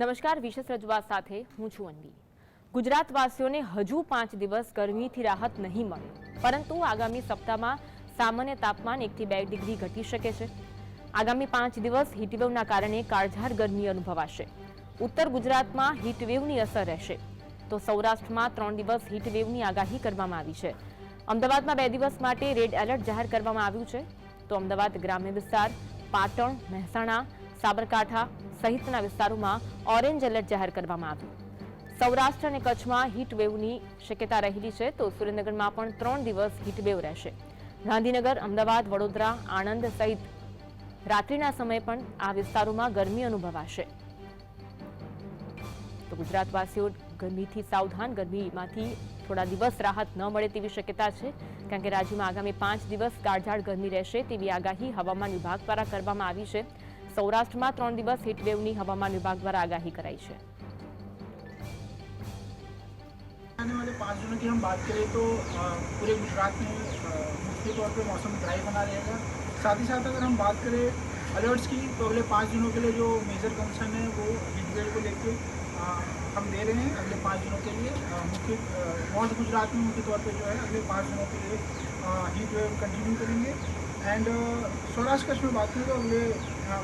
નમસ્કાર, વિશેષ રજૂઆત સાથે હું છું અન્વી। ગુજરાતવાસીઓને હજુ 5 દિવસ ગરમીથી રાહત નહીં મળે, પરંતુ આગામી સપ્તાહમાં સામાન્ય તાપમાન 1 થી 2 ડિગ્રી ઘટી શકે છે। આગામી 5 દિવસ હીટવેવના કારણે કાળઝાળ ગરમી અનુભવાશે। ઉત્તર ગુજરાતમાં હીટવેવની અસર રહેશે, તો સૌરાષ્ટ્રમાં 3 દિવસ હીટવેવની આગાહી કરવામાં આવી છે। અમદાવાદમાં 2 દિવસ માટે રેડ એલર્ટ જાહેર કરવામાં આવ્યું છે, તો અમદાવાદ ગ્રામ્ય વિસ્તાર, પાટણ, મહેસાણા, સાબરકાંઠા સહિતના વિસ્તારોમાં ઓરેન્જ એલર્ટ જાહેર કરવામાં આવ્યું। સૌરાષ્ટ્ર અને કચ્છમાં હીટવેવની શક્યતા રહેલી છે, તો સુરેન્દ્રનગરમાં પણ 3 દિવસ હીટવેવ રહેશે। ગાંધીનગર, અમદાવાદ, વડોદરા, આણંદ સહિત રાત્રિના સમયે પણ આ વિસ્તારોમાં ગરમી અનુભવાશે। તો ગુજરાતવાસીઓ ગરમીથી સાવધાન, ગરમીમાંથી થોડા દિવસ રાહત ન મળે તેવી શક્યતા છે, કારણ કે રાજ્યમાં આગામી 5 દિવસ કાળઝાળ ગરમી રહેશે તેવી આગાહી હવામાન વિભાગ દ્વારા કરવામાં આવી છે। સૌરાષ્ટ્રમાં 3 દિવસ હીટવેવની हवामान विभाग द्वारा आगाही कराई है। आने वाले 5 दिनों की हम बात करें तो पूरे गुजरात में मुख्य तौर पे मौसम ड्राई बना रहेगा। साथ ही साथ अगर हम बात करें अलर्ट्स की, तो अगले 5 दिनों के लिए जो मेजर कंसर्न है वो हीट वेव को लेकर हम दे रहे हैं। अगले 5 दिनों के लिए मुख्य नॉर्थ गुजरात में मुख्य तौर पे जो है अगले 5 दिनों के लिए हीट वेव कंटिन्यू करेंगे। एंड सौराष्ट्र कच्छ में बात करें तो अगले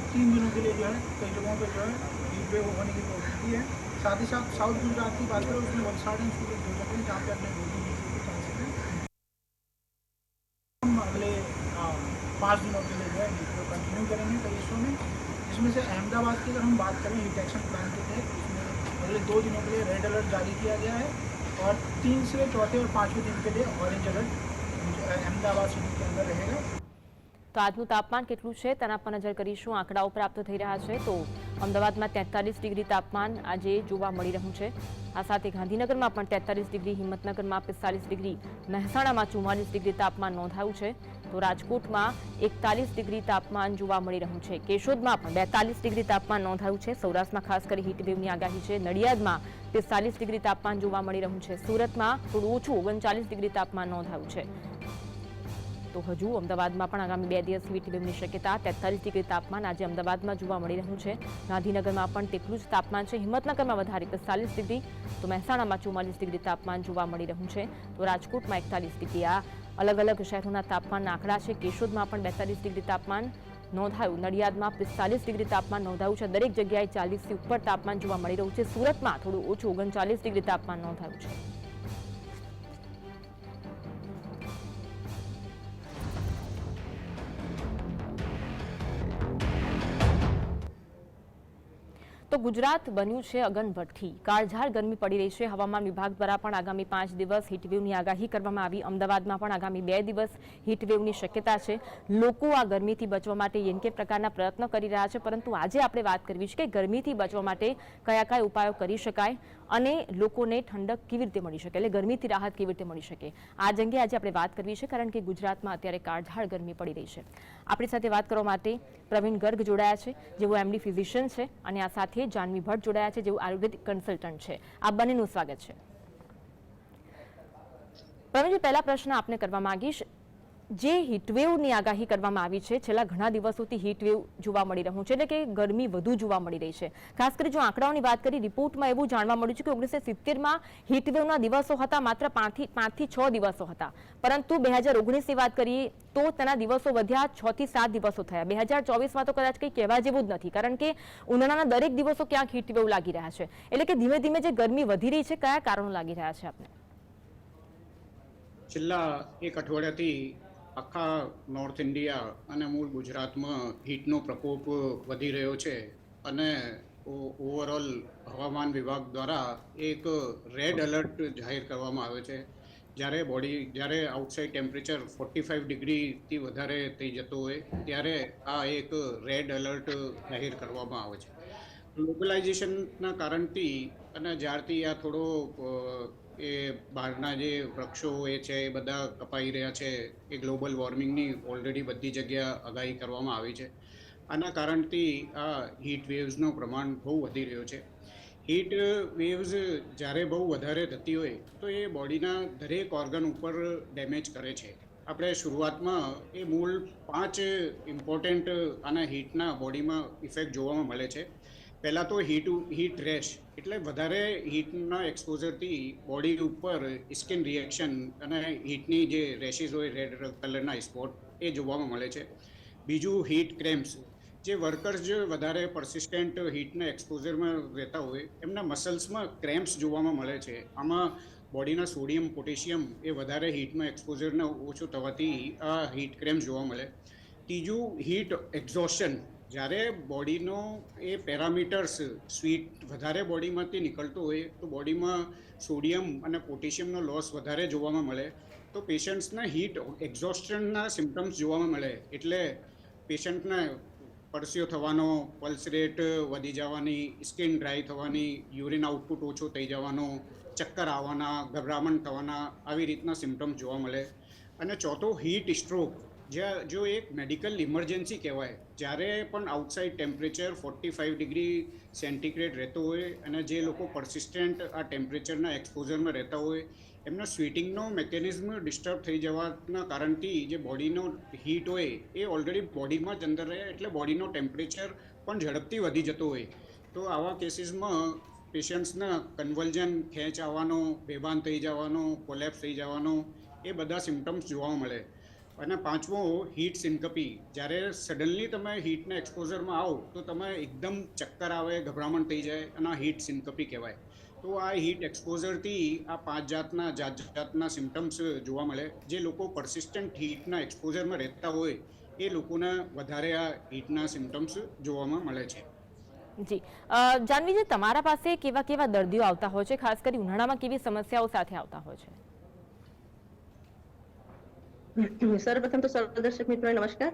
3 दिनों के लिए जो है कई जगहों पर जो है हीट वेव होने की पॉसिबिलिटी है। साथ ही साथ साउथ गुजरात की बात करें उसमें वलसाड़ एंड सूरत 2 जगह जहाँ पे अपने हीट वेव के चांसेस हैं। हम अगले 5 दिनों के लिए जो है हीट वेव कंटिन्यू करेंगे कई हिस्सों में, जिसमें से अहमदाबाद की अगर हम बात करें हीट एक्शन प्लान के तहत उसमें अगले 2 दिनों के लिए रेड अलर्ट जारी किया गया है, और 3 से चौथे और 5वें दिन के लिए ऑरेंज अलर्ट अहमदाबाद सिटी के अंदर रहेगा। तो આજનું તાપમાન કેટલું છે તેના પર નજર કરીશું। આંકડાઓ પ્રાપ્ત થઈ રહ્યા છે, તો અમદાવાદમાં 43 ડિગ્રી તાપમાન આજે જોવા મળી રહ્યું છે। આ સાથે ગાંધીનગરમાં પણ 43 ડિગ્રી, હિંમતનગરમાં 45 ડિગ્રી, મહેસાણામાં 44 ડિગ્રી તાપમાન નોંધાયું છે, તો રાજકોટમાં 41 ડિગ્રી તાપમાન જોવા મળી રહ્યું છે। કેશોદમાં પણ 42 ડિગ્રી તાપમાન નોંધાયું છે। સૌરાષ્ટ્રમાં ખાસ કરી હીટવેવની આગાહી છે। નડિયાદમાં 45 ડિગ્રી તાપમાન જોવા મળી રહ્યું છે। સુરતમાં થોડું ઓછું 39 ડિગ્રી તાપમાન નોંધાયું છે। તો હજુ અમદાવાદમાં પણ આગામી 2 દિવસ હીટવેવની શક્યતા। 43 ડિગ્રી તાપમાન આજે અમદાવાદમાં જોવા મળી રહ્યું છે। ગાંધીનગરમાં પણ તેટલું જ તાપમાન છે। હિંમતનગરમાં વધારે 45 ડિગ્રી, તો મહેસાણામાં 44 ડિગ્રી તાપમાન જોવા મળી રહ્યું છે, તો રાજકોટમાં 41 ડિગ્રી। આ અલગ અલગ શહેરોના તાપમાનના આંકડા છે। કેશોદમાં પણ 42 ડિગ્રી તાપમાન નોંધાયું, નડિયાદમાં 45 ડિગ્રી તાપમાન નોંધાયું છે। દરેક જગ્યાએ 40થી ઉપર તાપમાન જોવા મળી રહ્યું છે। સુરતમાં થોડું ઓછું 39 ડિગ્રી તાપમાન નોંધાયું છે। તો ગુજરાત બન્યું છે અગનભઠ્ઠી, કાળઝાળ ગરમી પડી રહી છે। હવામાન વિભાગ દ્વારા પણ આગામી 5 દિવસ હીટવેવની આગાહી કરવામાં આવી। અમદાવાદમાં પણ આગામી 2 દિવસ હીટવેવની શક્યતા છે। લોકો આ ગરમીથી બચવા માટે યોગ્ય પ્રકારના પ્રયત્નો કરી રહ્યા છે, પરંતુ આજે આપણે વાત કરવી છે કે ગરમીથી બચવા માટે કયા કયા ઉપાયો કરી શકાય અને લોકોને ઠંડક કેવી રીતે મળી શકે, એટલે ગરમીથી રાહત કેવી રીતે મળી શકે, આ અંગે આજે આપણે વાત કરવી છે, કારણ કે ગુજરાતમાં અત્યારે કાળઝાળ ગરમી પડી રહી છે। આપણી સાથે વાત કરવા માટે પ્રવીણ ગર્ગ જોડાયા છે, જેઓ એમડી ફિઝિશિયન છે, અને આ સાથે જાનવી ભટ્ટ જોડાયા છે, જેઓ આયુર્વેદિક કન્સલ્ટન્ટ છે। આ બંનેનું સ્વાગત છે। પ્રવીણજી, પહેલા પ્રશ્ન આપને કરવા માંગીશ, જે હીટવેવની આગાહી કરવામાં આવી છે, છેલ્લા ઘણા દિવસોથી હીટવેવ જોવા મળી રહ્યું છે, એટલે કે ગરમી વધુ જોવા મળી રહી છે। ખાસ કરી જો આંકડાઓની વાત કરી, રિપોર્ટમાં એવું જાણવા મળ્યું છે કે 1970માં હીટવેવના દિવસો હતા માત્ર 5 થી 6 દિવસો હતા, પરંતુ 2019ની વાત કરીએ તો તેના દિવસો વધ્યા 6 થી 7 દિવસો થયા। 2024માં તો કદાચ કંઈ કહેવા જેવું જ નથી, કારણ કે ઉનાળાના દરેક દિવસો ક્યાંક હીટવેવ લાગી રહ્યા છે। એટલે કે ધીમે ધીમે જે ગરમી વધી રહી છે, કયા કારણો લાગી રહ્યા છે આપને? છેલ્લા એક અઠવાડિયાથી આખા નોર્થ ઇન્ડિયા અને મૂળ ગુજરાતમાં હીટનો પ્રકોપ વધી રહ્યો છે, અને ઓવરઓલ હવામાન વિભાગ દ્વારા એક રેડ એલર્ટ જાહેર કરવામાં આવ્યો છે। જ્યારે આઉટસાઇડ ટેમ્પરેચર 45 ડિગ્રીથી વધારે થઈ જતો હોય ત્યારે આ એક રેડ એલર્ટ જાહેર કરવામાં આવે છે। ગ્લોબલાઇઝેશનના કારણથી અને જ્યારથી આ થોડો એ બહારના જે વૃક્ષો એ છે એ બધા કપાઈ રહ્યા છે, એ ગ્લોબલ વોર્મિંગની ઓલરેડી બધી જગ્યા આગાહી કરવામાં આવી છે। આના કારણથી આ હીટ વેવ્સનું પ્રમાણ બહુ વધી રહ્યું છે। હીટ વેવ્સ જ્યારે બહુ વધારે થતી હોય તો એ બોડીના દરેક ઓર્ગન ઉપર ડેમેજ કરે છે। આપણે શરૂઆતમાં એ મૂળ 5 ઇમ્પોર્ટન્ટ આના હીટના બોડીમાં ઇફેક્ટ જોવામાં મળે છે। પહેલાં તો હીટ રેશ એટલે વધારે હીટના એક્સપોઝરથી બોડી ઉપર સ્કિન રિએક્શન અને હીટની જે રેશિસ હોય રેડ કલરના સ્પોટ એ જોવામાં મળે છે. બીજું હીટ ક્રેમ્પ્સ, જે વર્કર્સ જે વધારે પરસિસ્ટન્ટ હીટના એક્સપોઝરમાં રહેતા હોય એમના મસલ્સમાં ક્રેમ્પ્સ જોવામાં મળે છે. આમાં બોડીના સોડિયમ પોટેશિયમ એ વધારે હીટમાં એક્સપોઝરને ઓછું થવાથી આ હીટ ક્રેમ્પ્સ જોવા મળે. ત્રીજું હીટ એક્ઝોશન, જ્યારે બોડીનો એ પેરામીટર્સ સ્વીટ વધારે બોડીમાંથી નીકળતો હોય તો બોડીમાં સોડિયમ અને પોટેશિયમનો લોસ વધારે જોવામાં મળે તો પેશન્ટ્સને હીટ એક્ઝોસ્શનના સિમ્ટમ્સ જોવામાં મળે. એટલે પેશન્ટને પરસ્યો થવાનો, પલ્સ રેટ વધી જવાની, સ્કિન ડ્રાય થવાની, યુરિન આઉટપુટ ઓછો થઈ જવાનો, ચક્કર આવવાના, ગભરામણ થવાના, આવી રીતના સિમ્ટમ્સ જોવા મળે. અને ચોથો હીટ સ્ટ્રોક, જો એક મેડિકલ ઇમરજન્સી કહેવાય, જ્યારે પણ આઉટસાઇડ ટેમ્પરેચર 45 ડિગ્રી સેન્ટીગ્રેડ રહેતો હોય અને જે લોકો પરસિસ્ટન્ટ આ ટેમ્પરેચરના એક્સપોઝરમાં રહેતા હોય એમનો સ્વીટિંગનો મેકેનિઝમ ડિસ્ટર્બ થઈ જવાના કારણથી જે બોડીનો હીટ હોય એ ઓલરેડી બોડીમાં જ અંદર રહે એટલે બોડીનો ટેમ્પરેચર પણ ઝડપથી વધી જતો હોય. તો આવા કેસીસમાં પેશન્ટ્સને કન્વલ્જન, ખેંચ આવવાનો, બેભાન થઈ જવાનો, કોલેપ્સ થઈ જવાનો એ બધા સિમ્ટમ્સ જોવા મળે. અને પાંચમો હીટ સિન્કપી, જ્યારે સડનલી તમે હીટના એક્સપોઝરમાં આવો તો તમે એકદમ ચક્કર આવે, ગભરામણ થઈ જાય અને આ હીટ સિન્કપી કહેવાય. તો આ હીટ એક્સપોઝરથી આ 5 જાતના સિમ્ટમ્સ જોવા મળે. જે લોકો પરસિસ્ટન્ટ હીટના એક્સપોઝરમાં રહેતા હોય એ લોકોને વધારે આ હીટના સિમ્ટમ્સ જોવામાં મળે છે. જી, જાનવીજી, તમારા પાસે કેવા કેવા દર્દીઓ આવતા હોય છે, ખાસ કરી ઉનાળામાં કેવી સમસ્યાઓ સાથે આવતા હોય છે? સર્વપ્રથમ તો સર્વ દર્શક મિત્રોને નમસ્કાર.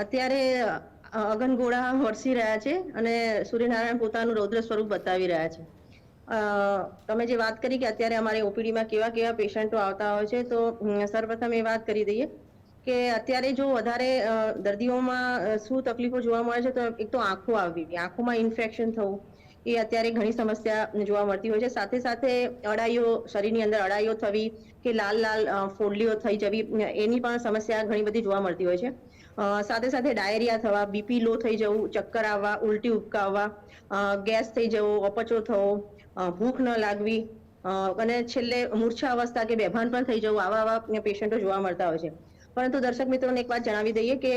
અત્યારે અગનગોળા વરસી રહ્યા છે અને સૂર્યનારાયણ પોતાનું રૌદ્ર સ્વરૂપ બતાવી રહ્યા છે. તમે જે વાત કરી કે અત્યારે અમારે ઓપીડીમાં કેવા કેવા પેશન્ટો આવતા હોય છે, તો સર્વપ્રથમ એ વાત કરી દઈએ કે અત્યારે જો વધારે દર્દીઓમાં શું તકલીફો જોવા મળે છે, તો એક તો આંખો આવવી, આંખોમાં ઇન્ફેક્શન થવું, એ અત્યારે ઘણી સમસ્યા જોવા મળતી હોય છે. સાથે સાથે અડાઈઓ, શરીરની અંદર અડાઈઓ થવી કે લાલ લાલ ફોડલીઓ થઈ જવી, એની પણ સમસ્યા ઘણી બધી જોવા મળતી હોય છે. સાથે સાથે ડાયરિયા થવા, બીપી લો થઈ જવું, ચક્કર આવવા, ઉલટી ઉપકાવવા, ગેસ થઈ જવો, અપચો થવો, ભૂખ ન લાગવી અને છેલ્લે મૂર્છા અવસ્થા કે બેભાન પણ થઈ જવું, આવા પેશન્ટો જોવા મળતા હોય છે. પરંતુ દર્શક મિત્રોને એક વાત જણાવી દઈએ કે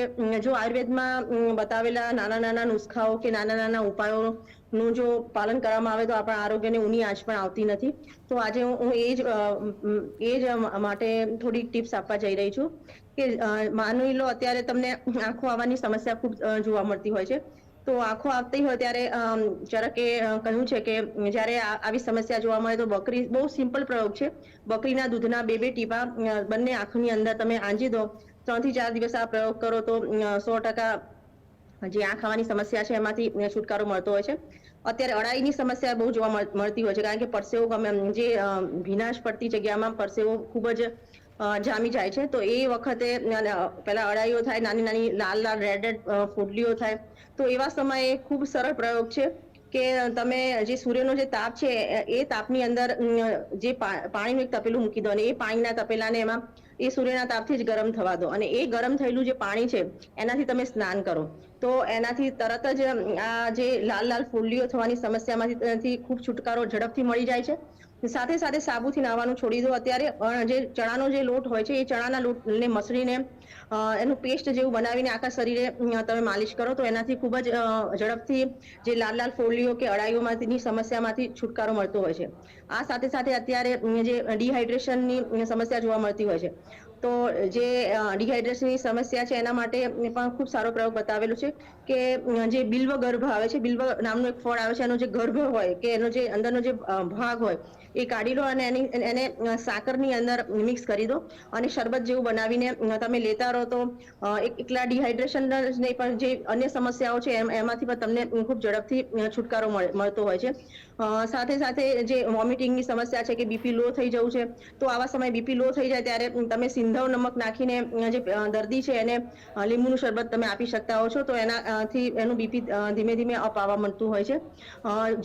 જો આયુર્વેદમાં બતાવેલા નાના નાના નુસ્ખાઓ કે નાના નાના ઉપાયોનું જો પાલન કરવામાં આવે તો આપણા આરોગ્યને ઊની આંચ પણ આવતી નથી. તો આજે હું એ જ માટે થોડી ટિપ્સ આપવા જઈ રહી છું કે માની લો અત્યારે તમને આંખો આવવાની સમસ્યા ખૂબ જોવા મળતી હોય છે. તો આંખો આવતી હોય ત્યારે ચરકે કહ્યું છે કે જ્યારે આવી સમસ્યા જોવા મળે તો બકરી, બહુ સિમ્પલ પ્રયોગ છે, બકરીના દૂધના 2 ટીપા બંને આંખની અંદર તમે આંજી દો, 3 થી 4 દિવસ આ પ્રયોગ કરો તો 100% જે આંખ આવવાની સમસ્યા છે એમાંથી છુટકારો મળતો હોય છે. અત્યારે અડાઈની સમસ્યા બહુ જોવા મળતી હોય છે, કારણ કે પરસેવો જે ભીનાશ પડતી જગ્યામાં પરસેવો ખૂબ જ જામી જાય છે. તો એ વખતે પેલા અડાઈઓ થાય, નાની નાની લાલ લાલ રેડ રેડ ફોડલીઓ થાય, તો એવા સમયે ખૂબ સરળ પ્રયોગ છે કે તમે જે સૂર્યનો જે તાપ છે એ તાપની અંદર જે પાણીનું એક તપેલું મૂકી દો અને એ પાણીના તપેલાને એમાં એ સૂર્યના તાપથી જ ગરમ થવા દો અને એ ગરમ થયેલું જે પાણી છે એનાથી તમે સ્નાન કરો તો એનાથી તરત જ આ જે લાલ લાલ ફોડલીઓ થવાની સમસ્યામાંથી ખૂબ છુટકારો ઝડપથી મળી જાય છે. સાથે સાથે સાબુથી નાહવાનું છોડી દો. અત્યારે જે ચણાનો જે લોટ હોય છે એ ચણાના લોટને મસળીને એનું પેસ્ટ જેવું બનાવીને આખા શરીરે તમે માલિશ કરો તો એનાથી ખૂબ જ ઝડપથી જે લાલ લાલ ફોડલીઓ કે અડાઈઓમાંની સમસ્યામાંથી છુટકારો મળતો હોય છે. આ સાથે સાથે અત્યારે જે ડિહાઇડ્રેશનની સમસ્યા જોવા મળતી હોય છે, તો જે ડિહાઇડ્રેશનની સમસ્યા છે એના માટે પણ ખૂબ સારો પ્રયોગ બતાવેલો છે કે જે બિલ્વ ગર્ભ આવે છે, બિલ્વ નામનું એક ફળ આવે છે, એનો જે ગર્ભ હોય કે એનો જે અંદરનો જે ભાગ હોય એ કાઢી લો અને એને સાકરની અંદર મિક્સ કરી દો અને શરબત જેવું બનાવીને તમે લેતા રહો તો એકલા ડિહાઇડ્રેશન નહીં પણ જે અન્ય સમસ્યાઓ છે એમાંથી પણ તમને ખૂબ ઝડપથી છુટકારો મળતો હોય છે. સાથે સાથે જે વોમિટિંગની સમસ્યા છે કે બીપી લો થઈ જવું છે, તો આવા સમયે બીપી લો થઈ જાય ત્યારે તમે સિંધવ નમક નાખીને જે દર્દી છે એને લીંબુનું શરબત તમે આપી શકતા હો છો, તો એનાથી એનું બીપી ધીમે ધીમે અપ આવવા મળતું હોય છે.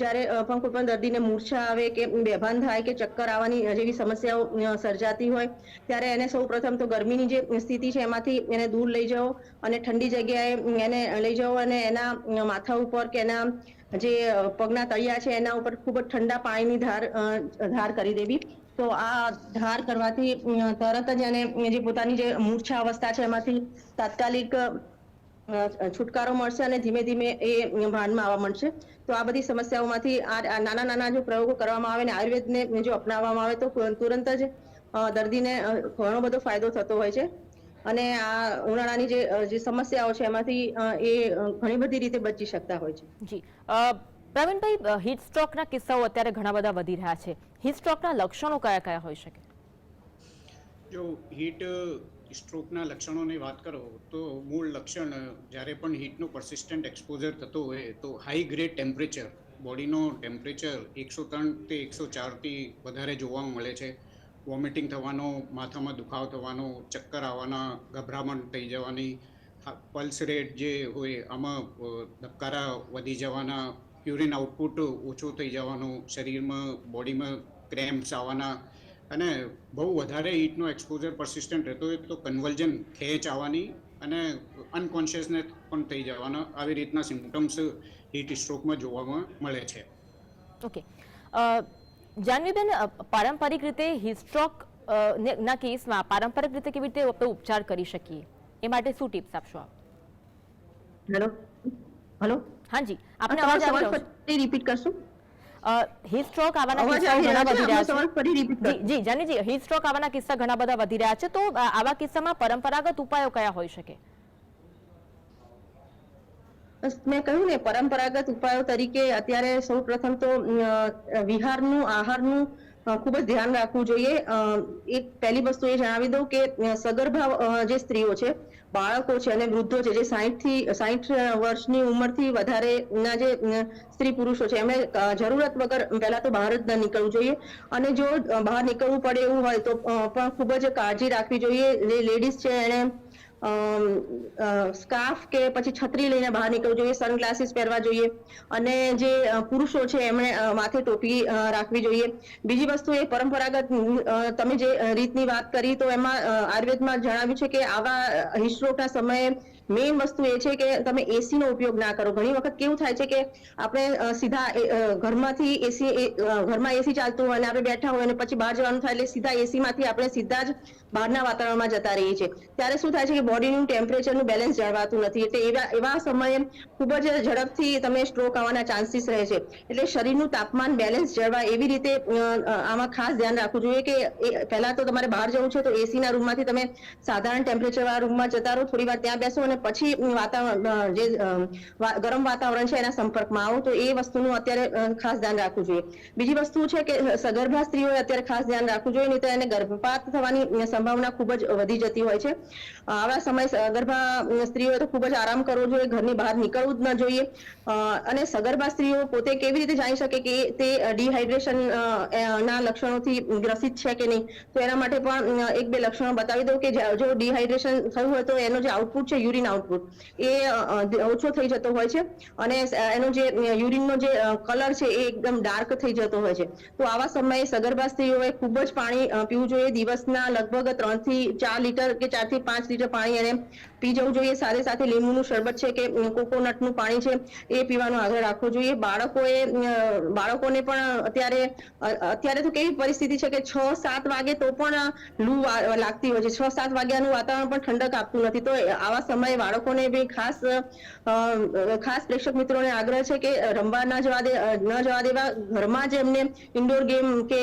જ્યારે પણ કોઈ પણ દર્દીને મૂર્છા આવે કે બેભાન થાય કે ચક્કર આવવાની જેવી સમસ્યાઓ સર્જાતી હોય ત્યારે એને સૌ પ્રથમ તો ગરમીની જે સ્થિતિ છે એમાંથી એને દૂર લઈ જાઓ અને ઠંડી જગ્યાએ એને લઈ જાઓ અને એના માથા ઉપર કે એના જે પગના તળિયા છે એના ઉપર ખૂબ જ ઠંડા પાણીની ધાર કરી દેવી. તો આ ધાર કરવાથી તરત જ એને જે પોતાની જે મૂર્છા અવસ્થા છે એમાંથી તાત્કાલિક છુટકારો મળશે અને ધીમે ધીમે એ ભાનમાં આવવા મળશે. તો આ બધી સમસ્યાઓમાંથી આ નાના નાના જો પ્રયોગો કરવામાં આવે ને આયુર્વેદને જો અપનાવવામાં આવે તો તુરંત જ દર્દીને ઘણો બધો ફાયદો થતો હોય છે અને આ ઉનાળાની જે સમસ્યાઓ છે એમાંથી એ ઘણી બધી રીતે બચી શકતા હોય છે. જી પ્રવીણભાઈ, હીટ સ્ટ્રોકના કિસ્સાઓ અત્યારે ઘણા બધા વધી રહ્યા છે. હીટ સ્ટ્રોકના લક્ષણો કયા કયા હોઈ શકે? જો હીટ સ્ટ્રોકના લક્ષણોની વાત કરો તો મૂળ લક્ષણ જ્યારે પણ હીટનો પરસિસ્ટન્ટ એક્સપોઝર થતો હોય તો હાઈ ગ્રેડ ટેમ્પરેચર, બોડીનો ટેમ્પરેચર 103 થી 104થી વધારે જોવા મળે છે. વોમિટિંગ થવાનો, માથામાં દુખાવો થવાનો, ચક્કર આવવાના, ગભરામણ થઈ જવાની, પલ્સ રેટ જે હોય આમાં ધબકારા વધી જવાના, યુરિન આઉટપુટ ઓછો થઈ જવાનો, શરીરમાં બોડીમાં ક્રેમ્પ્સ આવવાના અને બહુ વધારે હીટનો એક્સપોઝર પરસિસ્ટન્ટ રહેતો હોય તો કન્વલ્જન, ખેંચ આવવાની અને અનકોન્શિયસનેસ પણ થઈ જવાના, આવી રીતના સિમ્પટમ્સ હીટ સ્ટ્રોકમાં જોવામાં મળે છે. ઓકે, જાનવીબેન, પારંપરિક રીતે હીટ સ્ટ્રોક ના કેસમાં પારંપરિક રીતે કેવી રીતે આપણે ઉપચાર કરી શકીએ એ માટે શું ટિપ્સ આપશો આપ? હેલો, હાજી, આપને અવાજ આવી રહ્યો છે? રિપીટ કરશો? હીટ સ્ટ્રોક આવવાના કિસ્સા ઘણા વધી રહ્યા છે. જી જાનીજી, હીટ સ્ટ્રોક આવવાના કિસ્સા ઘણા બધા વધી રહ્યા છે, તો આવા કિસ્સામાં પરંપરાગત ઉપાયો કયા હોઈ શકે? મેં કહ્યું ને, પરંપરાગત ઉપાયો તરીકે અત્યારે સૌ પ્રથમ તો વિહારનું, આહારનું ખૂબ જ ધ્યાન રાખવું જોઈએ. એક પહેલી વસ્તુ એ જણાવી દઉં કે સગર્ભા જે સ્ત્રીઓ છે, બાળકો છે અને વૃદ્ધો છે, જે 60 વર્ષની ઉંમરથી વધારેના જે સ્ત્રી પુરુષો છે, એમણે જરૂરત વગર પહેલા તો બહાર જ ન નીકળવું જોઈએ અને જો બહાર નીકળવું પડે એવું હોય તો પણ ખૂબ જ કાળજી રાખવી જોઈએ. જે લેડીઝ છે એને સ્કાર્ફ કે પછી છત્રી લઈને બહાર નીકળવું જોઈએ, સનગ્લાસીસ પહેરવા જોઈએ અને જે પુરુષો છે એમણે માથે ટોપી રાખવી જોઈએ. બીજી વસ્તુ એ પરંપરાગત તમે જે રીતની વાત કરી તો એમાં આયુર્વેદમાં જણાવ્યું છે કે આવા હીટ સ્ટ્રોકના સમયે મેઇન વસ્તુ એ છે કે તમે એસી નો ઉપયોગ ના કરો. ઘણી વખત કેવું થાય છે કે આપણે સીધા ઘરમાં એસી ચાલતું હોય અને આપણે બેઠા હોય અને પછી બહાર જવાનું થાય એટલે સીધા એસી માંથી આપણે સીધા જ બહારના વાતાવરણમાં જતા રહીએ છીએ. ત્યારે શું થાય છે કે બોડીનું ટેમ્પરેચરનું બેલેન્સ જળવાતું નથી, એટલે એવા સમયે ખૂબ જ ઝડપથી તમે સ્ટ્રોક આવવાના ચાન્સીસ રહે છે. એટલે શરીરનું તાપમાન બેલેન્સ જળવાય એવી રીતે આમાં ખાસ ધ્યાન રાખવું જોઈએ કે પહેલા તો તમારે બહાર જવું છે તો એસીના રૂમમાંથી તમે સાધારણ ટેમ્પરેચર વાળા રૂમમાં જતા રહો, થોડી વાર ત્યાં બેસો અને પછી વાતાવરણ જે ગરમ વાતાવરણ છે એના સંપર્કમાં આવો. તો એ વસ્તુનું અત્યારે ખાસ ધ્યાન રાખવું જોઈએ. બીજી વસ્તુ છે કે સગર્ભા સ્ત્રીઓએ અત્યારે ખાસ ધ્યાન રાખવું જોઈએ, નહીં તો એને ગર્ભપાત થવાની સંભાવના ખૂબ જ વધી જતી હોય છે. આવા સમય સગર્ભા સ્ત્રીઓએ તો ખૂબ જ આરામ કરવો જોઈએ, ઘરની બહાર નીકળવું જ ન જોઈએ. અને સગર્ભા સ્ત્રીઓ પોતે કેવી રીતે જાણી શકે કે તે ડિહાઇડ્રેશન ના લક્ષણોથી ગ્રસિત છે કે નહીં, તો એના માટે પણ એક બે લક્ષણો બતાવી દઉં કે જો ડિહાઇડ્રેશન થયું હોય તો એનો જે આઉટપુટ છે, યુરિન આઉટપુટ, એ ઓછો થઈ જતો હોય છે અને એનો જે યુરિનનો જે કલર છે એ એકદમ ડાર્ક થઈ જતો હોય છે. તો આવા સમયે સગર્ભા સ્ત્રીઓએ ખૂબ જ પાણી પીવું જોઈએ. દિવસના લગભગ 3 થી 4 લીટર કે 4 થી 5 લીટર પાણી એને પી જવું જોઈએ. સાથે સાથે લીંબુનું શરબત છે કે કોકોનટનું પાણી છે એ પીવાનો આગ્રહ રાખવો જોઈએ. બાળકોને પણ અત્યારે તો કેવી પરિસ્થિતિ છે કે 6-7 વાગે તો પણ લૂ લાગતી હોય છે. 6-7 વાગ્યાનું વાતાવરણ પણ ઠંડક આપતું નથી. તો આવા સમયે બાળકોને બી ખાસ પ્રેક્ષક મિત્રોને આગ્રહ છે કે રમવા ન જવા દેવા. ઘરમાં જ એમને ઇન્ડોર ગેમ કે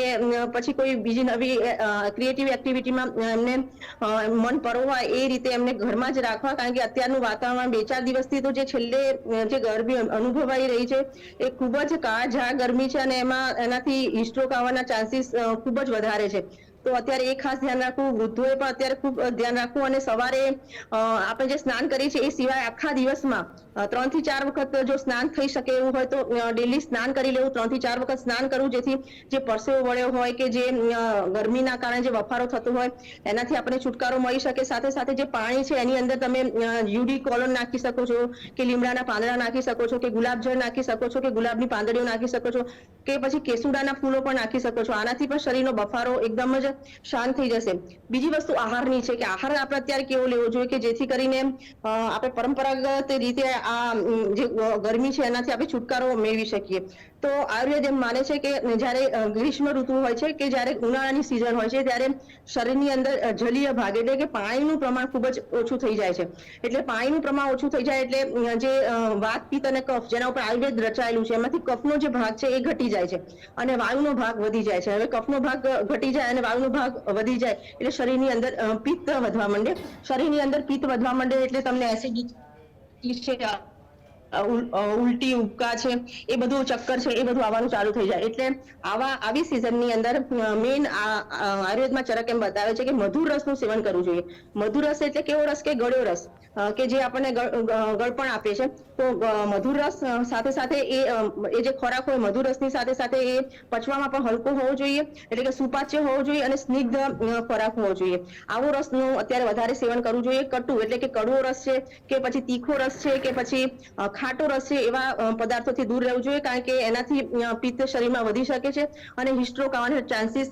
પછી કોઈ બીજી નવી ક્રિએટિવ એક્ટિવિટીમાં એમને મન પરોવાય એ રીતે એમને ઘરમાં જ રાખવા. કારણ કે અત્યારનું વાતાવરણ 2-4 દિવસથી તો જે છેલ્લે જે ગરમી અનુભવાઈ રહી છે એ ખૂબ જ કાળઝાળ ગરમી છે અને એનાથી હીટ સ્ટ્રોક આવવાના ચાન્સીસ ખૂબ જ વધારે છે. તો અત્યારે એ ખાસ ધ્યાન રાખવું, વૃદ્ધોએ પણ અત્યારે ખૂબ ધ્યાન રાખવું, અને સવારે આપણે જે સ્નાન કરીએ છીએ એ સિવાય આખા દિવસમાં 3 થી 4 વખત જો સ્નાન થઈ શકે એવું હોય તો ડેલી સ્નાન કરી લેવું, 3 થી 4 વખત સ્નાન કરવું, જેથી જે પરસેવો વળ્યો હોય કે જે ગરમીના કારણે જે બફારો થતો હોય એનાથી આપણે છુટકારો મળી શકે. સાથે સાથે જે પાણી છે એની અંદર તમે યુડી કોલોન નાખી શકો છો, કે લીમડાના પાંદડા નાખી શકો છો, કે ગુલાબજળ નાખી શકો છો, કે ગુલાબની પાંદડીઓ નાખી શકો છો, કે પછી કેસુડાના ફૂલો પણ નાખી શકો છો. આનાથી પણ શરીરનો બફારો એકદમ જ શાંત થઈ જશે. બીજી વસ્તુ આહારની છે કે આહાર આપણે અત્યારે કેવો લેવો જોઈએ કે જેથી કરીને આપણે પરંપરાગત રીતે આ જે ગરમી છે એનાથી આપણે છુટકારો મેળવી શકીએ. તો આયુર્વેદ એમ માને છે કે જ્યારે ગ્રીષ્મ ઋતુ હોય છે કે જ્યારે ઉનાળાની સિઝન હોય છે ત્યારે શરીરની અંદર જલીય ભાગ એટલે કે પાણીનું પ્રમાણ ખૂબ જ ઓછું થઈ જાય છે. એટલે પાણીનું પ્રમાણ ઓછું થઈ જાય એટલે જે વાત, પિત્ત અને કફ જેના ઉપર આયુર્વેદ રચાયેલું છે એમાંથી કફનો જે ભાગ છે એ ઘટી જાય છે અને વાયુનો ભાગ વધી જાય છે. હવે કફનો ભાગ ઘટી જાય અને વાયુનો ભાગ વધી જાય એટલે શરીરની અંદર પિત્ત વધવા માંડે. શરીરની અંદર પિત્ત વધવા માંડે એટલે તમને એસિડિટી છે, ઉલટી, ઉબકા છે, એ બધું ચક્કર છે, એ બધું આવવાનું ચાલુ થઈ જાય. એટલે આવી સિઝનની અંદર મેઇન આયુર્વેદમાં ચરક એમ બતાવે છે કે મધુર રસનું સેવન કરવું જોઈએ. મધુર રસ એટલે કેવો રસ કે ગળ્યો રસ, કે જે આપણને ગળપણ આપે છે. તો મધુર રસ સાથે સાથે એ જે ખોરાક હોય મધુર રસની સાથે સાથે એ પચવામાં પણ હલકો હોવો જોઈએ, એટલે કે સુપાચ્ય હોવો જોઈએ અને સ્નિગ્ધ ખોરાક હોવો જોઈએ. આવો રસનું અત્યારે વધારે સેવન કરવું જોઈએ. કટુ એટલે કે કડવો રસ છે કે પછી તીખો રસ છે કે પછી ખાટો રસ છે એવા પદાર્થોથી દૂર રહેવું જોઈએ, કારણ કે એનાથી પિત્ત શરીરમાં વધી શકે છે અને હિસ્ટ્રોક આવવાના ચાન્સીસ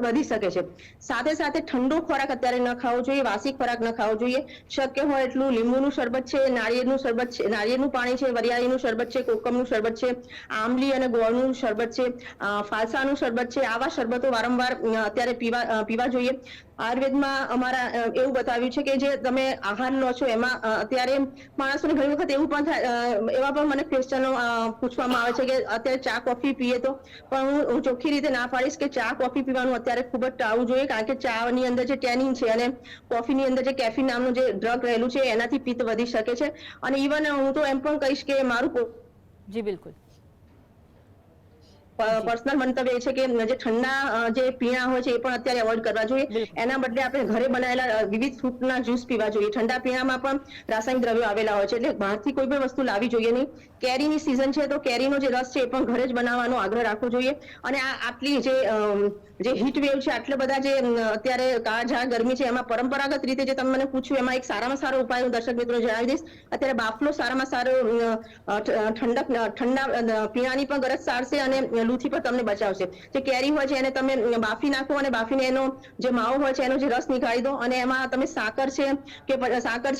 વધી શકે છે. સાથે સાથે ઠંડો ખોરાક અત્યારે ન ખાવો જોઈએ, વાસી ખોરાક ન ખાવો જોઈએ. શક્ય હોય એટલું લીંબુનું શરબત છે, નાળિયેરનું શરબત છે, નાળિયેરનું પાણી છે, વરિયાળીનું શરબત છે, કોકમનું શરબત છે, આંબલી અને ગોળનું શરબત છે, ફાલસાનું શરબત છે, આવા શરબતો વારંવાર અત્યારે પીવા જોઈએ. આયુર્વેદમાં અમારા એવું બતાવ્યું છે કે જે તમે આહાર લો છો એમાં અત્યારે માણસોને ઘણી વખત એવું પણ થાય, એવા પણ મને ક્વેશ્ચનો પૂછવામાં આવે છે કે અત્યારે ચા કોફી પીએ તો, પણ હું ચોખ્ખી રીતે ના પાડીશ કે ચા કોફી પીવાનું અત્યારે ખૂબ જ ટાળવું જોઈએ, કારણ કે ચા ની અંદર જે ટેનિન છે અને કોફીની અંદર જે કેફીન નામનું જે ડ્રગ રહેલું છે એનાથી પિત્ત વધી શકે છે. અને ઇવન હું તો એમ પણ કહીશ કે મારું જી બિલકુલ પર્સનલ મંતવ્ય એ છે કે જે ઠંડા જે પીણા હોય છે એ પણ અત્યારે અવોઇડ કરવા જોઈએ. એના બદલે આપણે ઘરે બનાવેલા વિવિધ ફ્રૂટના જ્યુસ પીવા જોઈએ. ઠંડા પીણામાં પણ રાસાયણિક દ્રવ્યો આવેલા હોય છે, એટલે બહારથી કોઈ પણ વસ્તુ લાવવી જોઈએ નહીં. કેરીની સિઝન છે તો કેરીનો જે રસ છે એ પણ ઘરે જ બનાવવાનો આગ્રહ રાખવો જોઈએ. અને આટલી જે હીટ વેવ છે, આટલા બધા જે અત્યારે કાળઝાળ ગરમી છે, એમાં પરંપરાગત રીતે જે તમે મને પૂછ્યું એમાં એક સારામાં સારો ઉપાય હું દર્શક મિત્રો જણાવી દઈશ. અત્યારે બાફલો સારામાં સારો ઠંડા પીણાની પણ ગરજ સારશે અને લૂથી પણ તમને બચાવશે. જે કેરી હોય છે એને તમે બાફી નાખો અને બાફીને એનો જે માવો હોય છે એનો જે રસ નીકાળી દો અને એમાં તમે સાકર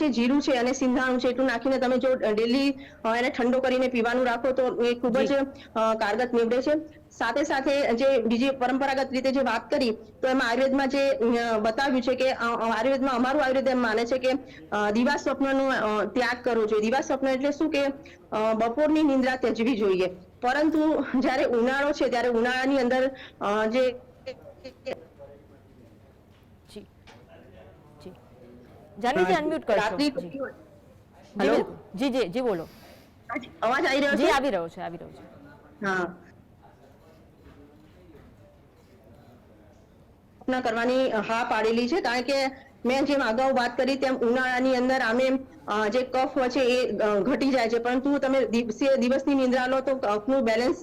છે, જીરું છે અને સિંધાણું છે એટલું નાખીને તમે જો ડેલી એને ઠંડો કરીને પીવાનું રાખો તો એ ખૂબ જ કારગત નીવડે છે. સાથે સાથે જે બીજી પરંપરાગત રીતે જે વાત કરી તો એમાં આયુર્વેદમાં જે બતાવ્યું છે કે અમારું આયુર્વેદ એમ માને છે કે દિવા સ્વપ્નનો ત્યાગ કરવો જોઈએ. દિવા સ્વપ્ન એટલે શું કે બપોરની નિંદ્રા ત્યજવી જોઈએ. પરંતુ જ્યારે ઉનાળો છે ત્યારે ઉનાળાની અંદર જે જાનવીજી અનમ્યુટ કરશો. હેલો જી જી જી બોલો. અવાજ આવી રહ્યો છે? જી આવી રહ્યો છે, આવી રહ્યો છે. હા, કરવાની હા પાડેલી છે, કારણ કે મેં જેમ અગાઉ વાત કરી તેમ ઉનાળાની અંદર આમે જે કફ હોય છે એ ઘટી જાય છે, પરંતુ તમે દિવસની નિંદ્રા લો તો કફનું બેલેન્સ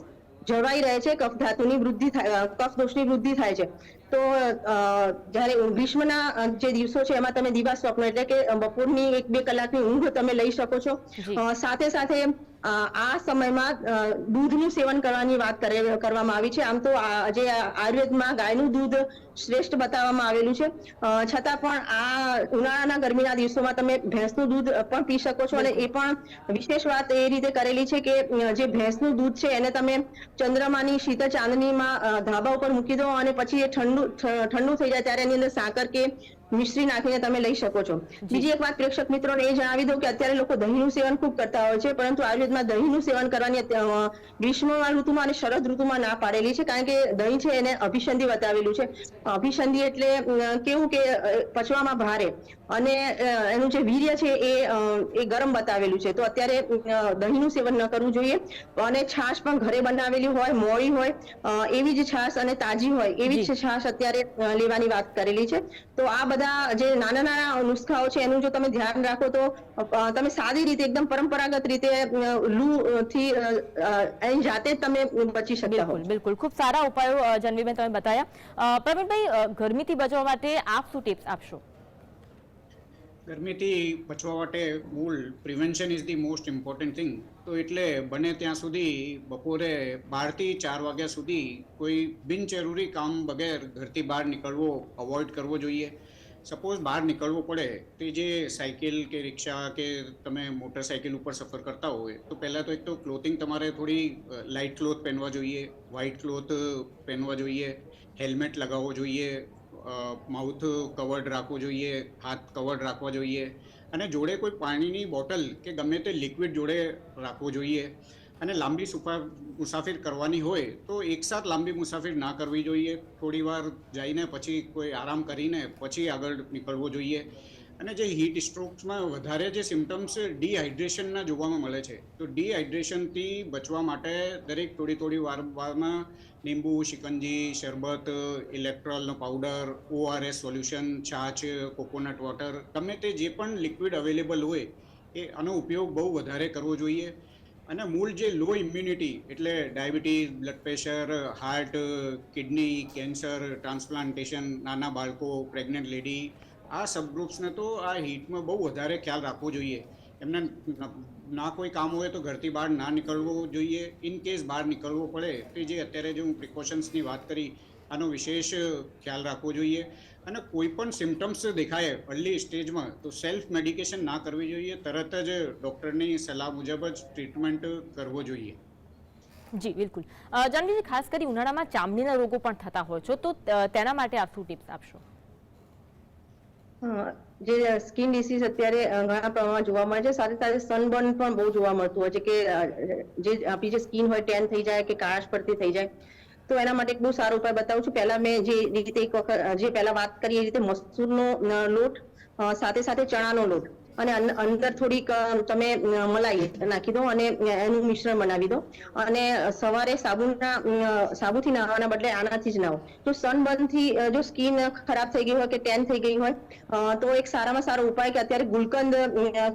જળવાઈ રહે છે, કફ ધાતુની વૃદ્ધિ થાય, કફ દોષની વૃદ્ધિ થાય છે. તો જ્યારે ગ્રીષ્મના જે દિવસો છે એમાં તમે દિવા સ્વપ્ન એટલે કે બપોરની 1-2 કલાકની ઊંઘ તમે લઈ શકો છો. સાથે સાથે આ સમયમાં દૂધનું સેવન કરવાની વાત કરવામાં આવી છે. આમ તો જે આયુર્વેદમાં ગાયનું દૂધ શ્રેષ્ઠ બતાવવામાં આવેલું છે, છતાં પણ આ ઉનાળાના ગરમીના દિવસોમાં તમે ભેંસનું દૂધ પણ પી શકો છો. અને એ પણ વિશેષ વાત એ રીતે કરેલી છે કે જે ભેંસનું દૂધ છે એને તમે ચંદ્રમાની શીતળ ચાંદનીમાં ધાબા ઉપર મૂકી દો અને પછી એ ઠંડુ થઈ જાય ત્યારે એની અંદર સાકર કે મિશ્રી નાખીને તમે લઈ શકો છો. બીજી એક વાત પ્રેક્ષક મિત્રોને એ જણાવી દઉં કે અત્યારે લોકો દહીંનું સેવન ખૂબ કરતા હોય છે, પરંતુ આયુર્વેદમાં દહીંનું સેવન કરવાની ગ્રીષ્મના ઋતુમાં અને શરદ ઋતુમાં ના પાડેલી છે, કારણ કે દહીં છે એને અભિસંધિ બતાવેલું છે. અભિસંધિ એટલે કેવું કે પચવામાં ભારે અને એનું જે વીર્ય છે એ ગરમ બતાવેલું છે. તો અત્યારે દહીંનું સેવન ન કરવું જોઈએ અને છાશ પણ ઘરે બનાવેલી હોય, મોળી હોય એવી જ છાશ અને તાજી હોય એવી જ છાશ અત્યારે લેવાની વાત કરેલી છે. તો આ બધા જે નાના નાના નુસ્ખાઓ છે એનું જો તમે ધ્યાન રાખો તો તમે સાદી રીતે એકદમ પરંપરાગત રીતે લૂ થી એની જાતે જ તમે બચી શકતા હો. બિલકુલ, ખૂબ સારા ઉપાયો જન્મીબેન તમે બતાવ્યા. પ્રવીણભાઈ, ગરમીથી બચવા માટે આપ શું ટિપ્સ આપશો? ગરમીથી બચવા માટે મૂળ prevention is the most important thing. તો એટલે બને ત્યાં સુધી બપોરે 12 થી 4 વાગ્યા સુધી કોઈ બિનજરૂરી કામ વગર ઘરથી બહાર નીકળવો અવોઇડ કરવો જોઈએ. સપોઝ બહાર નીકળવો પડે તો જે સાયકલ કે રિક્ષા કે તમે મોટરસાયકલ ઉપર સફર કરતા હોય તો પહેલાં તો એક તો ક્લોથિંગ તમારે થોડી લાઇટ ક્લોથ પહેરવા જોઈએ, વ્હાઇટ ક્લોથ પહેરવા જોઈએ, હેલ્મેટ લગાવવો જોઈએ, માઉથ કવર્ડ રાખવું જોઈએ, હાથ કવર્ડ રાખવા જોઈએ અને જોડે કોઈ પાણીની બોટલ કે ગમે તે લિક્વિડ જોડે રાખવું જોઈએ. અને લાંબી મુસાફિર કરવાની હોય તો એકસાથ લાંબી મુસાફિર ના કરવી જોઈએ. થોડી વાર જઈને પછી કોઈ આરામ કરીને પછી આગળ નીકળવો જોઈએ. અને જે હીટ સ્ટ્રોક્સમાં વધારે જે સિમ્ટમ્સ ડિહાઇડ્રેશનના જોવામાં મળે છે, તો ડિહાઇડ્રેશનથી બચવા માટે દરેક થોડી વારમાં લીંબુ, શિકંજી, શરબત, ઇલેક્ટ્રોલનો પાવડર, ORS સોલ્યુશન, છાશ, કોકોનટ વોટર, ગમે તે જે પણ લિક્વિડ અવેલેબલ હોય એ આનો ઉપયોગ બહુ વધારે કરવો જોઈએ. અને મૂળ જે લો ઇમ્યુનિટી એટલે diabetes, blood pressure, heart, kidney, cancer, transplantation, નાના બાળકો, પ્રેગ્નન્ટ લેડી, આ સબગ્રુપ્સને તો આ હીટમાં બહુ વધારે ખ્યાલ રાખવો જોઈએ. એમને ના કોઈ કામ હોય તો ઘરથી બહાર ના નીકળવું જોઈએ. ઇન કેસ બહાર નીકળવો પડે તો જે અત્યારે જે હું પ્રિકોશન્સની વાત કરી આનો વિશેષ ખ્યાલ રાખવો જોઈએ. અને કોઈ પણ સિમ્ટમ્સ દેખાય અર્લી સ્ટેજમાં તો સેલ્ફ મેડિકેશન ના કરવી જોઈએ. તરત જ ડૉક્ટરની સલાહ મુજબ જ ટ્રીટમેન્ટ કરવો જોઈએ. જી બિલકુલ. જાનવીજી, ખાસ કરી ઉનાળામાં ચામડીના રોગો પણ થતા હોય છે, તો તેના માટે આપ શું ટિપ્સ આપશો? જે સ્કિન ડિસીઝ અત્યારે ઘણા પ્રમાણમાં જોવા મળે છે, સાથે સાથે સનબર્ન પણ બહુ જોવા મળતું હોય છે કે જે આપણી જે સ્કિન હોય ટેન થઈ જાય કે કાળાશ પડતી થઈ જાય. તો એના માટે એક બહુ સારો ઉપાય બતાવું છું. પહેલા મેં જે રીતે એક વખત જે પહેલા વાત કરી એ રીતે મસૂરનો લોટ સાથે સાથે ચણાનો લોટ અને અંદર થોડીક તમે મલાઈ નાખી દો અને એનું મિશ્રણ બનાવી દો અને સવારે સાબુથી નહાવાના બદલે આનાથી જ નહાવો. તો સનબર્નથી જો સ્કિન ખરાબ થઈ ગઈ હોય કે ટેન થઈ ગઈ હોય તો એક સારામાં સારો ઉપાય કે અત્યારે ગુલકંદ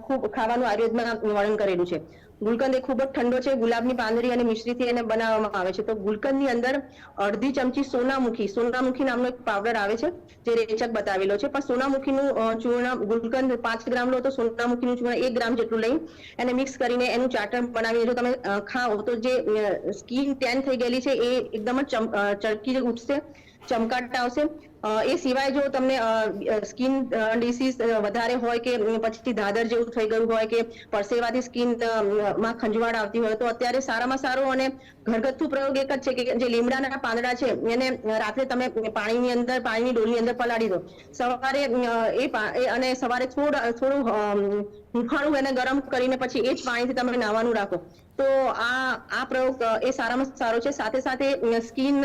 ખૂબ ખાવાનું આયુર્વેદમાં વર્ણન કરેલું છે. ગુલકંદ એ ખૂબ જ ઠંડો છે, ગુલાબની પાંદડી અને મિશ્રીથી એને બનાવવામાં આવે છે. તો ગુલકંદની અંદર અડધી ચમચી સોનામુખી નામનો એક પાવડર આવે છે જે રેચક બતાવેલો છે, પણ સોનામુખીનું ચૂર્ણ, ગુલકંદ 5 ગ્રામ લો તો સોનામુખીનું ચૂર્ણ 1 ગ્રામ જેટલું લઈ એને મિક્સ કરીને એનું ચાટર બનાવીને જો તમે ખાઓ તો જે સ્કિન ટેન થઈ ગયેલી છે એ એકદમ જ ચળકી ઉઠશે, ચમકાટ આવશે. એ સિવાય જો તમને સ્કિન ડિસીઝ વધારે હોય કે પછી ધાધર જેવું થઈ ગયું હોય કે પરસેવાથી સ્કિન માં ખંજવાળ આવતી હોય તો અત્યારે સારામાં સારો અને ઘરગથ્થુ પ્રયોગ એક જ છે કે જે લીમડાના પાંદડા છે એને રાત્રે તમે પાણીની ડોલની અંદર પલાળી દો. સવારે અને સવારે થોડું હુંફાળું એને ગરમ કરીને પછી એ જ પાણીથી તમે નાહવાનું રાખો. તો આ પ્રયોગ એ સારામાં સારો છે. સાથે સાથે સ્કિન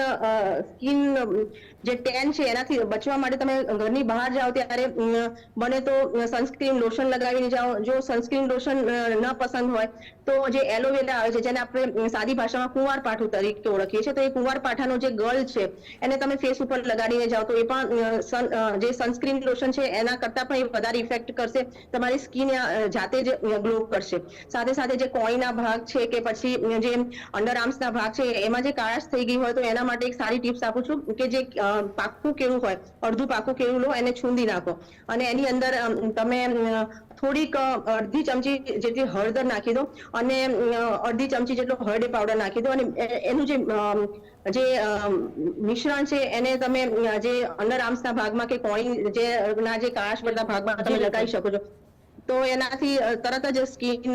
જે ટેન છે એનાથી બચવા માટે તમે ઘરની બહાર જાઓ ત્યારે બને તો સનસ્ક્રીન લોશન લગાવીને જાઓ. જો સનસ્ક્રીન લોશન ન પસંદ હોય તો જે એલોવેરા આવે છે જેને આપણે સાદી ભાષામાં કુંવારપાઠું તરીકે ઓળખીએ છીએ, તો એ કુંવારપાઠાનો જે ગળ છે એને તમે ફેસ ઉપર લગાડીને જાઓ તો એ પણ જે સનસ્ક્રીન લોશન છે એના કરતાં પણ એ વધારે ઇફેક્ટ કરશે. તમારી સ્કિન જાતે જ ગ્લો કરશે. સાથે સાથે જે કોણીના ભાગ છે કે પછી જે અંડર આર્મ્સના ભાગ છે એમાં જે કાળાશ થઈ ગઈ હોય તો એના માટે એક સારી ટિપ્સ આપું છું કે જે પાકું કેળું હોય, અડધું પાકું કેળું લો, એને છૂંદી નાખો અને એની અંદર તમે થોડીક અડધી ચમચી જેટલી હળદર નાખી દો અને અડધી ચમચી જેટલો હળદી પાવડર નાખી દો અને એનું જે મિશ્રણ છે એને તમે જે અંડર આર્મ્સના ભાગમાં કે કોણી જે કાળાશ પડતા ભાગમાં તમે લગાવી શકો છો. તો એનાથી તરત જ સ્કિન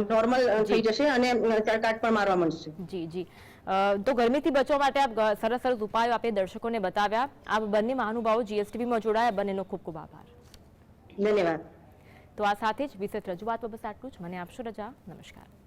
નોર્મલ થઈ જશે અને ચળકાટ પણ મારવા મળશે. જી જી. તો ગરમીથી બચવા માટે આપ સરસ સરસ ઉપાયો આપે દર્શકોને બતાવ્યા. આપ બંને મહાનુભાવો જીએસટીવીમાં જોડાયા, બંનેનો ખૂબ ખૂબ આભાર. ધન્યવાદ. તો આ સાથે જ વિશેષ રજૂઆત બસ આટલું જ. મને આપશો રજા. નમસ્કાર.